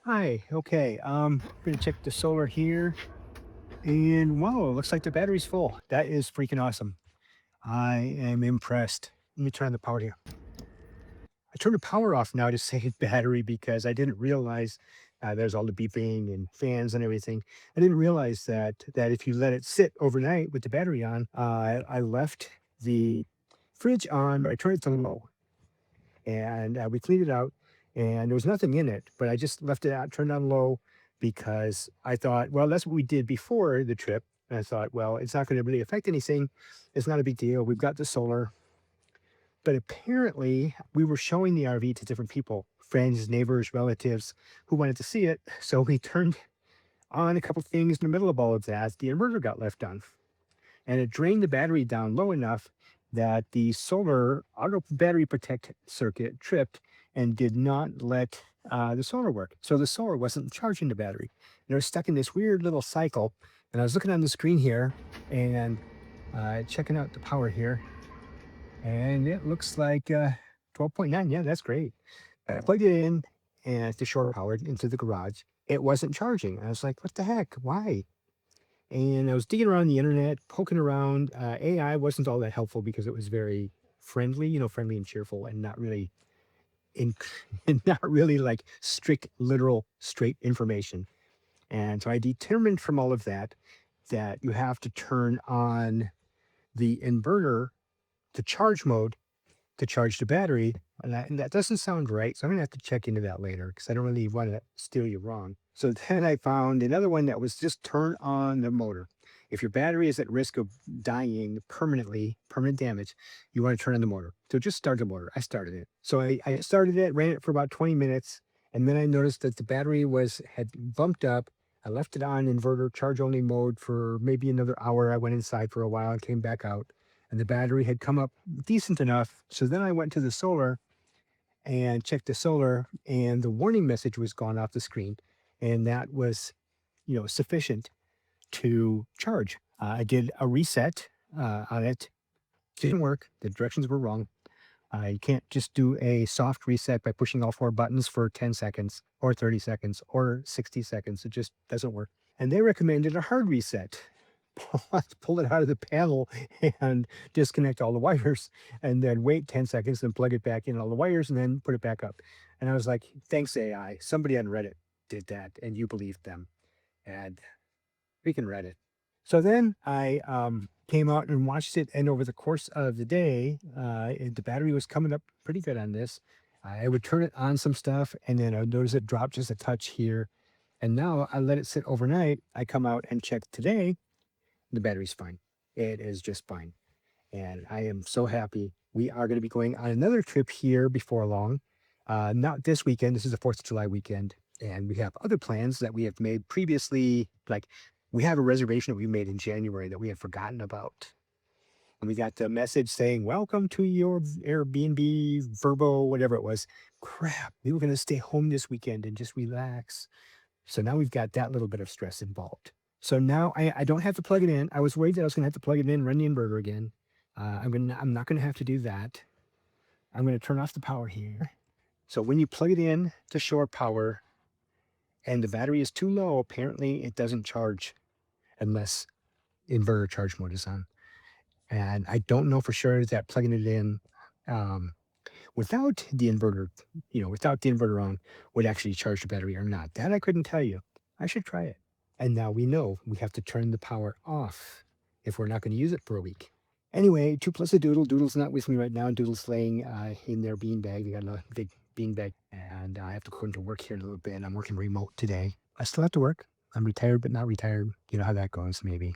Hi. Okay. Gonna check the solar here, and wow, it looks like the battery's full. That is freaking awesome. I am impressed. Let me turn on the power here. I turned the power off now to save battery because I didn't realize there's all the beeping and fans and everything. I didn't realize that if you let it sit overnight with the battery on, I left the fridge on, but I turned it to low, and we cleaned it out, and there was nothing in it, but I just left it out, turned on low because I thought, well, that's what we did before the trip. And I thought, well, it's not going to really affect anything. It's not a big deal. We've got the solar. But apparently, we were showing the RV to different people, friends, neighbors, relatives who wanted to see it. So we turned on a couple things in the middle of all of that. The inverter got left on, and it drained the battery down low enough that the solar auto battery protect circuit tripped and did not let the solar work. So the solar wasn't charging the battery. And it was stuck in this weird little cycle. And I was looking on the screen here and checking out the power here, and it looks like 12.9. Yeah, that's great. I plugged it in and to shore powered into the garage. It wasn't charging. I was like, what the heck? Why? And I was digging around the internet, poking around. AI wasn't all that helpful because it was very friendly, friendly and cheerful, and not really in, and not really like strict, literal, straight information. And so I determined from all of that you have to turn on the inverter to charge mode to charge the battery. And that doesn't sound right. So I'm going to have to check into that later because I don't really want to steer you wrong. So then I found another one that was just turn on the motor. If your battery is at risk of dying permanently, permanent damage, you want to turn on the motor. So just start the motor. I started it. So I started it, ran it for about 20 minutes. And then I noticed that the battery had bumped up. I left it on inverter charge only mode for maybe another hour. I went inside for a while and came back out, and the battery had come up decent enough. So then I went to the solar and checked the solar, and the warning message was gone off the screen. And that was, sufficient to charge. I did a reset on it. Didn't work. The directions were wrong. You can't just do a soft reset by pushing all four buttons for 10 seconds or 30 seconds or 60 seconds. It just doesn't work. And they recommended a hard reset. Pull it out of the panel and disconnect all the wires, and then wait 10 seconds and plug it back in all the wires and then put it back up. And I was like, thanks, AI. Somebody on Reddit did that and you believed them. And freaking Reddit. So then I came out and watched it. And over the course of the day, the battery was coming up pretty good on this. I would turn it on some stuff, and then I would notice it dropped just a touch here. And now I let it sit overnight. I come out and check today. The battery's fine. It is just fine. And I am so happy. We are going to be going on another trip here before long. Not this weekend. This is the 4th of July weekend. And we have other plans that we have made previously. Like, we have a reservation that we made in January that we had forgotten about. And we got the message saying, welcome to your Airbnb, Verbo, whatever it was. Crap. We were going to stay home this weekend and just relax. So now we've got that little bit of stress involved. So now I don't have to plug it in. I was worried that I was gonna have to plug it in, run the inverter again. I'm not gonna have to do that. I'm gonna turn off the power here. So when you plug it in to shore power and the battery is too low, apparently it doesn't charge unless inverter charge mode is on. And I don't know for sure that plugging it in um, without the inverter, without the inverter on would actually charge the battery or not. That I couldn't tell you. I should try it. And now we know we have to turn the power off if we're not going to use it for a week. Anyway, two plus a doodle. Doodle's not with me right now. Doodle's laying in their beanbag. They got a big beanbag, and I have to go into work here in a little bit. I'm working remote today. I still have to work. I'm retired, but not retired. You know how that goes, maybe.